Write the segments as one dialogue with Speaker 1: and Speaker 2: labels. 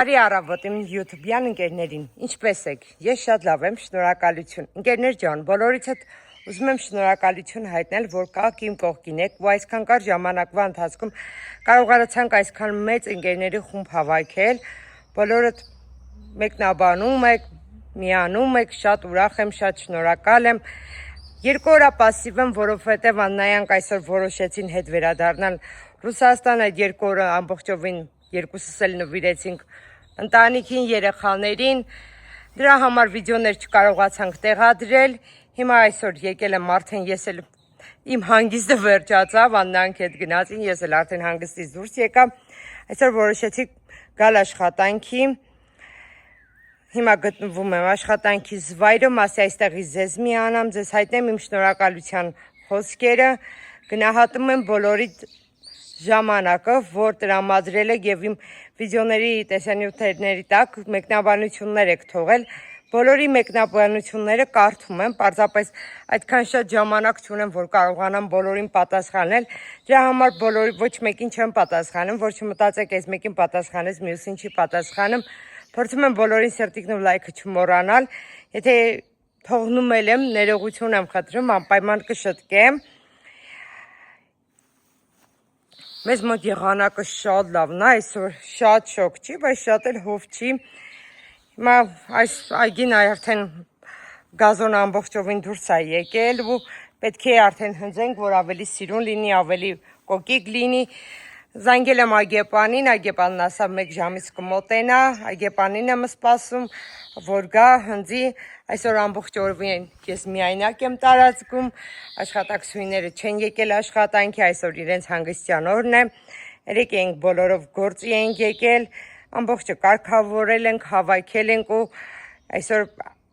Speaker 1: Բարի առավոտ իմ YouTube-յան ընկերներին, ինչպես եք, ես շատ լավ եմ, շնորհակալություն, ընկերներ ջան, բոլորից հետ ուզում եմ շնորհակալություն հայտնել, որ կաք իմ կողքին եք, ու այսքան կար ժամանակվա ընթացքում կարողացանք այսքան մեծ ընկերների խումբ հավաքել, բոլորդ մեկնաբանում եք, միանում եք, շատ ուրախ եմ, շատ շնորհակալ եմ, 2 օր պասիվ եմ, որովհետև Աննայանք այսօր որոշեցին հետ վերադառնալ Ռուսաստան, այդ 2 օրը ամբողջովին երկուսս էլ նվիրեցինք ընտանիքին, երեխաներին, դրա համար վիդեոներ չկարողացանք տեղադրել, հիմա այսօր եկել եմ արդեն ես էլ իմ հանգիստը վերջացավ, Աննայանք հետ գնացին, ես էլ արդեն հանգստից դուրս եկա, այսօր որոշեցի գալ աշխատանքի, հիմա գտնվում եմ աշխատանքի զվայրում, ասի այստեղի ձեզ միանամ, ձեզ հայտնեմ իմ շնորհակալության խոսքերը, գնահատում եմ բոլորիդ ժամանակը, որ տրամադրել եք և իմ վիդեոների տեսանյութերի տակ մեկնաբանություններ եք թողել, բոլորի մեկնաբանությունները կարդում եմ, պարզապես այդքան շատ ժամանակ չունեմ, որ կարողանամ բոլորին պատասխանել, դրա համար բոլորի ոչ մեկին չեմ պատասխանում, որ չմտածեք այս մեկին պատասխանես, մյուսին չի պատասխանում, փորձում եմ բոլորին սերտիկն ու լայքը չմոռանալ, եթե թողնում եմ, ներողություն եմ խնդրում, անպայման կշտկեմ։ Մեզ մոտ եղանակը շատ լավն է, այսօր շատ շոգ չի, բայց շատ էլ հով չի, հիմա այս այգին արդեն գազոնը ամբողջովին դուրս է եկել ու պետք է արդեն հնձենք, որ ավելի սիրուն լինի, ավելի կոկիկ լինի, զանգել եմ Այգեպանին, Այգեպանն ասավ 1 ժամից կմոտենա, Այգեպանին եմ սպասում, որ գա, հնձի, այսօր ամբողջ օրվան ես միայնակ եմ տարածքում, աշխատակցուհիները չեն եկել աշխատանքի, այսօր իրենց հանգստյան օրն է, երեկ ենք բոլորով գործի ենք եկել, ամբողջը կարգավորել ենք, հավաքել ենք ու այսօր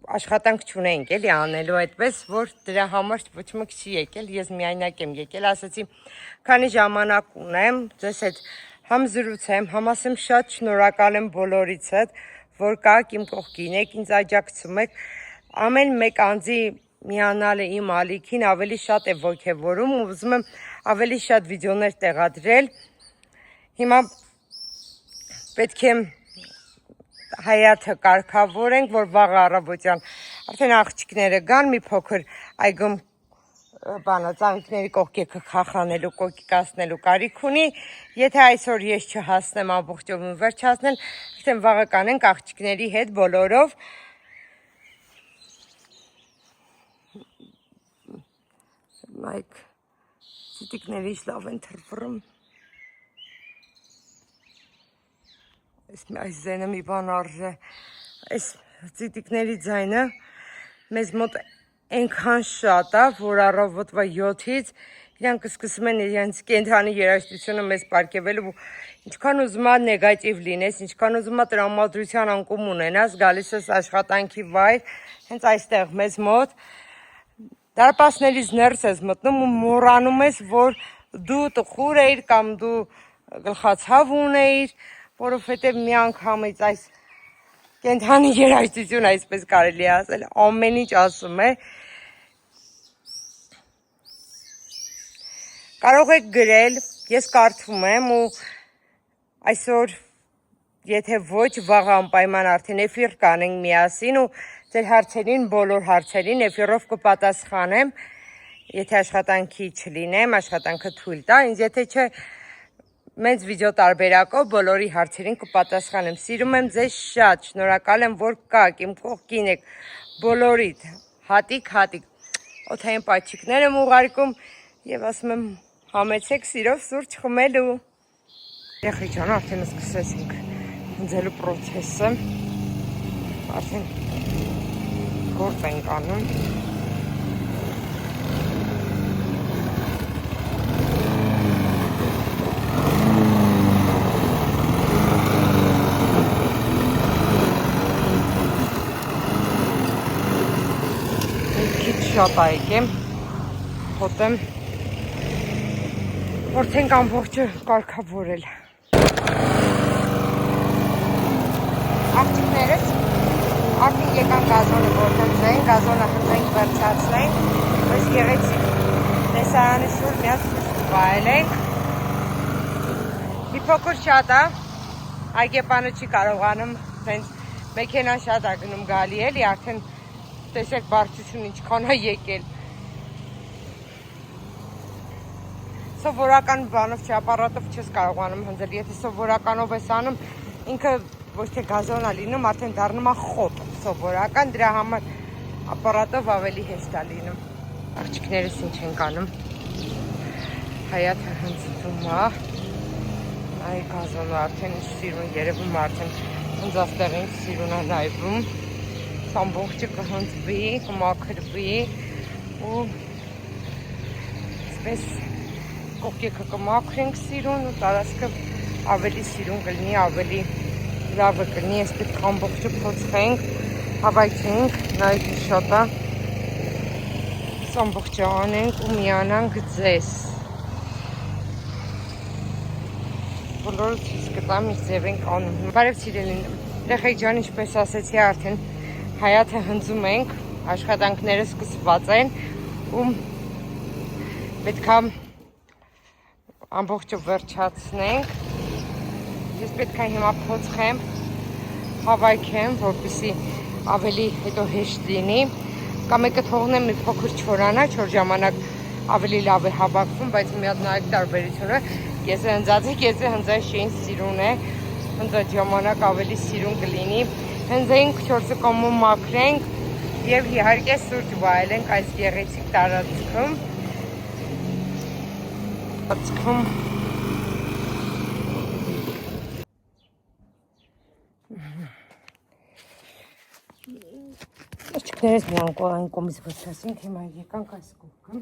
Speaker 1: աշխատանք չունենք էլի անելու այդպես, որ դրա համար ոչ մեկ չի եկել, ես միայնակ եմ եկել, ասացի, քանի ժամանակ ունեմ, ձեզ հետ համ զրուցեմ, համ ասեմ շատ շնորհակալ եմ բոլորից հետ, որ կաք իմ կողքին եք, ինձ աջակցում եք, ամեն մեկ անձի միանալը իմ ալիքին ավելի շատ է ոգևորում, ուզում եմ ավելի շատ վիդեոներ տեղադրել, հիմա պետք է հայաթը կարգավորենք, որ վաղ առավոտյան արդեն աղջիկները գան, մի փոքր այգում ծաղիկների կողքերը քախանելու, կոկիկացնելու կարիք ունի, եթե այսօր ես չհասնեմ ամբողջովին վերջացնել, արդեն վաղը կանենք աղջիկների հետ բոլորով, մայք ծիտիկների լավ են թրվռում, այս ձայնը մի բան արժե, այս ծիտիկների ձայնը մեզ մոտ այնքան շատ է, որ առավոտվա 7-ից իրանք սկսում են իրենց կենդանի երաժշտությունը մեզ պարգևել ու ինչքան ուզում է նեգատիվ լինես, ինչքան ուզում է տրամադրության անկում ունենաս, գալիս ես աշխատանքի վայր, հենց այստեղ մեզ մոտ, դարպասներից ներս ես մտնում ու մոռանում ես, որ դու տխուր էիր կամ դու գլխացավ ունեիր, որովհետև մի անգամից այս կենդանի երաժշտություն, այսպես կարելի է ասել, ամեն ինչ ասում է, կարող եք գրել, ես կարդում եմ ու այսօր, եթե ոչ վաղ անպայման արդեն էֆիր կանենք միասին ու ձեր հարցերին, բոլոր հարցերին էֆիրով կպատասխանեմ, եթե աշխատանքի չլինեմ, աշխատանքը թույլ տա, ինձ եթե չէ Մենք վիդեո տարբերակով բոլորի հարցերին կպատասխանեմ, սիրում եմ ձեզ շատ, շնորհակալ եմ, որ կաք, իմ կողքին եք, բոլորիդ, հատիկ, օդային պաչիկներ եմ ուղարկում և ասում եմ համեցեք սիրով սուրճ խմելու։ Երեխի ջան, արդեն սկսեցինք հնձելու պրոցեսը, արդեն գործ ենք անում։ Շատ այգ եմ, հոտեմ, որթենք ամբողջը կարգավորել։ Աղջիկներս արդեն եկան գազոնը գործենք, գազոնը հնձենք վերջացնենք, այս գեղեցիկ տեսարանի շուր միած վայելենք, մի փոքր շատ է, Այգեպանը չի կարողանում հենց մեքենան շատ է գնում գալի էլի, արդեն տեսեք բարձրությունը ինչքան է եկել։ Սովորական բանով չի, ապարատով չես կարողանում հնձել, եթե սովորականով ես անում, ինքը ոչ թե գազոն է լինում, արդեն դառնում է խոտ սովորական, դրա համար ապարատով ավելի հեշտ է լինում։ Աղջիկներս ինչ են անում, Հայաթը հնձում է, այ գազոնը արդեն ինչ սիրուն երևում, արդեն հնձաստեղին սիրուն է նայվում, ամբողջը կհնձվի, կմաքրվի ու այսպես կողքեքը կմաքրենք սիրուն ու տարածքը ավելի սիրուն կլինի, ավելի լավը կլինի, այս պետք ամբողջը փոցխենք, հավայթենք, նայեք շատ է, ամբողջը անենք ու միանանք ձեզ։ Բոլորը ցույց կտամ ինչ ձև ենք անում։ Բարև սիրելին, երեխեք ջան, ինչպես ասեցի, արդեն Հայաթը հնձում ենք, աշխատանքները սկսված են ու պետք է ամբողջը վերջացնենք։ Ես պետք է հիմա փոցխեմ, հավայքեմ, որպեսզի ավելի հետո հեշտ լինի։ Կամ եկը թողնեմ մի փոքր չորանա, չոր ժամանակ ավելի լավ է հավաքվում, բայց մի հատ նայեք տարբերությունը, կեսը հնձած է, կեսը հնձած չէին սիրուն է, հնձած ժամանակ ավելի սիրուն կլինի։ Հնձենք 4 կողմում մաքրենք եւ իհարկե սուրճ վայելենք այս գեղեցիկ տարածքում։ Աղջիկներս մի անկողային կոմից վրցասինք, հիմա եկանք այս կողքը։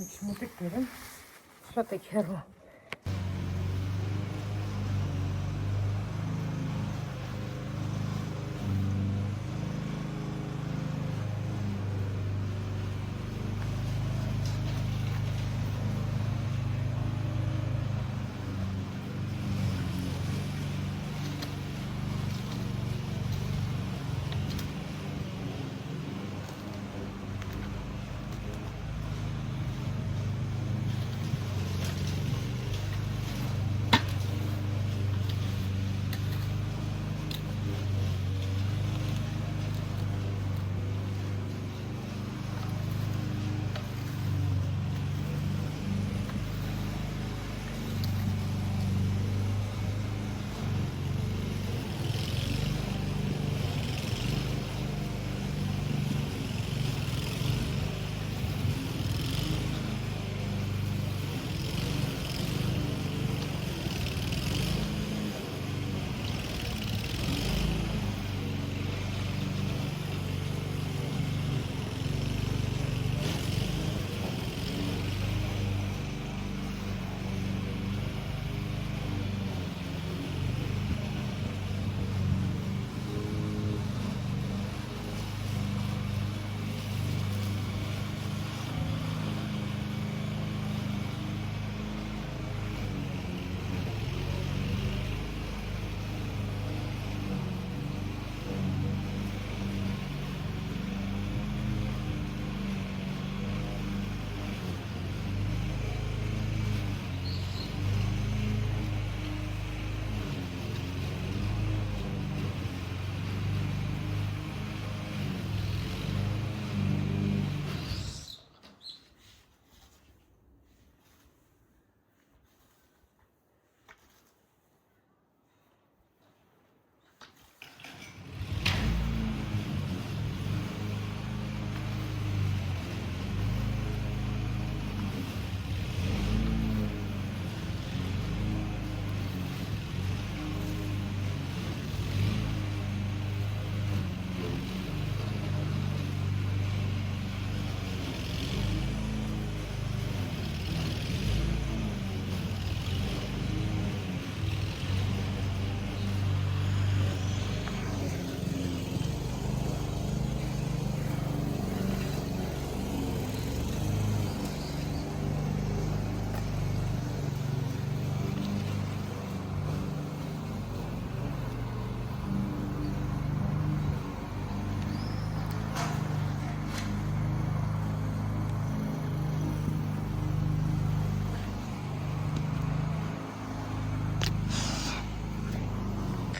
Speaker 1: Ինչ մոտիկ բերեմ, շատ եք հեռու։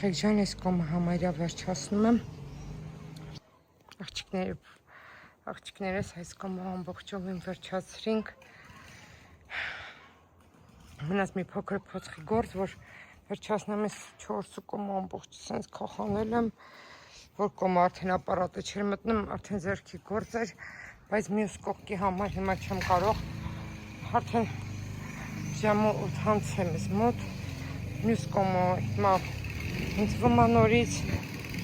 Speaker 1: Երեխեք ջան, այս կոմը համարյա վերջացնում եմ։ Աղջիկներս այս կոմը ամբողջովին վերջացրինք։ Մնաց մի փոքր փոცხի գործ, որ վերջացնեմ այս 4 կոմը ամբողջ սենց քախանել եմ, որ կոմը արդեն ապարատը չէր մտնում, արդեն ձեռքի գործ էր, բայց մյուս կողքի համար հիմա չեմ կարող, արդեն ժամը 8 եմ ես մոտ, մյուս կոմը հիմա ինձ վմանորից,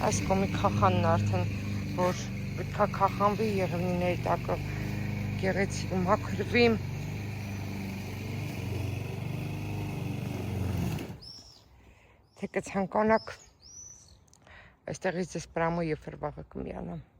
Speaker 1: այս կոմի քախանն արդեն, որ պետքա քախանվի, եղևնիների տակը գեղեցիկ ու մաքրվի։ Թե կցանկանաք, այստեղից ես պրամու և վրվաղը կմիանամ։